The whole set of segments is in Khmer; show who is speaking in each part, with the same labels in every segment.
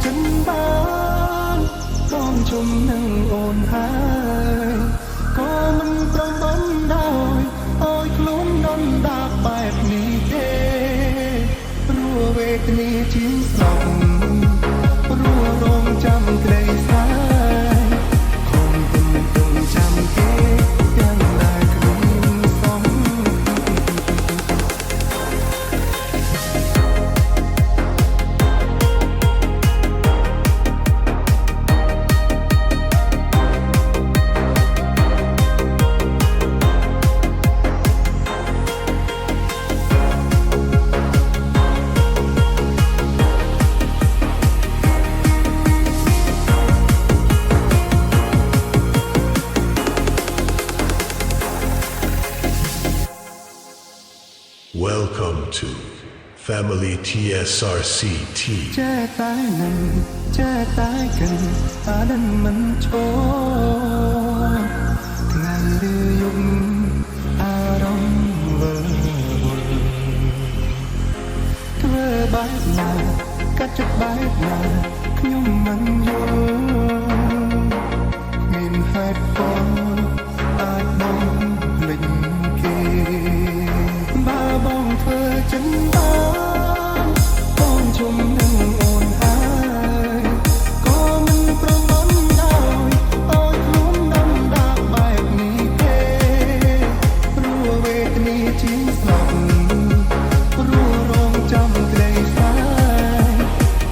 Speaker 1: ចិនបានបងជុំនឹងអូនហើយក៏មិនប្រំបានដោយឲ្យខ្លួនដុនដាបបែបនេះទេព្រោះវេទនាជាងស្រុកព្រោះរងចាំក្តីស្នេហ៍ខំទុំចាំគេទាំងដែលគ្មានសម
Speaker 2: Welcome to Family TSRCT
Speaker 1: ចេះតែនឹងចេះតែកិនអាដិនមិនឈរថ្ងៃឬយប់អារម្មណ៍វិលវល់ធ្វើបែបណាកាត់ចិត្តបែបណាខ្ញុំមិនយល់មានហេតុផលអាចបងភ្លេចគេបើបងធ្វើចិនបានបងជុំនឹងអូនហើយក៏មិនប្រំបានដោយឲ្យខ្លួនដំដាបបែបនេះទេព្រោះវេទនាជាងស្លាប់ព្រោះរងចាំក្តីស្នេហ៍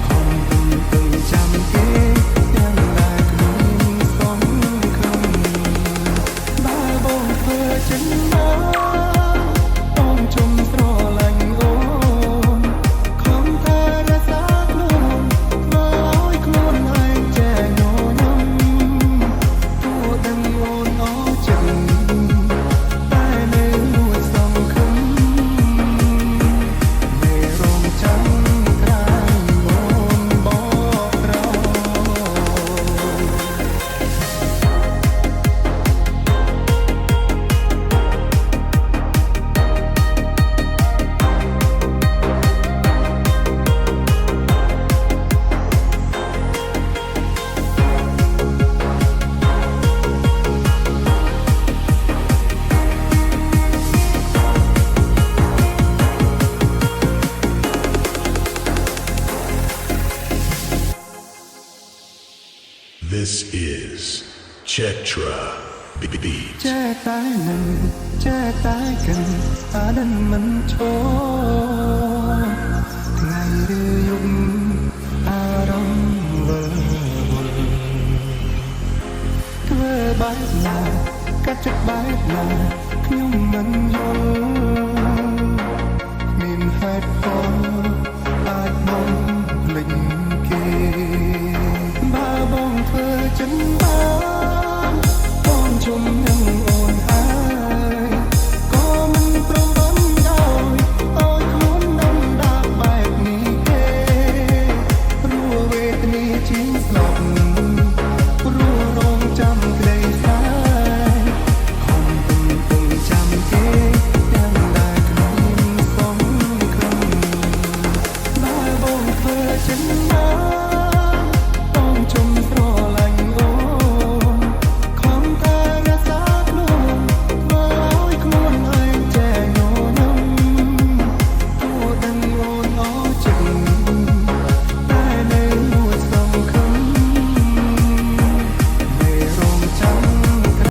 Speaker 1: ខំទុំចាំគេទាំងដែលគ្មានសមខំបើបងធ្វើចិនបានបងជុំស្រឡាញ់អូនខំតែរក្សាខ្លួនធ្វើឲ្យខ្លួនឯងចែកញញឹមទោះដឹងអូនអស់ចិត្តតែនៅមួយសង្ឃឹមមេរងចាំក្រែងអូនបកប្រោ
Speaker 2: This is Chetra Beat
Speaker 1: ចេះតែនឹងចេះតែកិនអាដិនមិនឈរថ្ងៃឬយប់អារម្មណ៍វិលវល់ធ្វើបែបណាកាត់ចិត្តបែបណាខ្ញុំមិនយល់មានហេតុផលអាចបងភ្លេចគេបើបងធ្វើចិនបានបងជុំនឹងអូនហើយក៏មិនប្រំបានដោយឲ្យខ្លួនដំដាបបែបនេះទេព្រោះវេទនាជាងស្លាប់ព្រោះរងចាំក្តីស្នេហ៍ខំទុំចាំគេទាំងដែលគ្មានសមខំបើបងធ្វើចិនបាន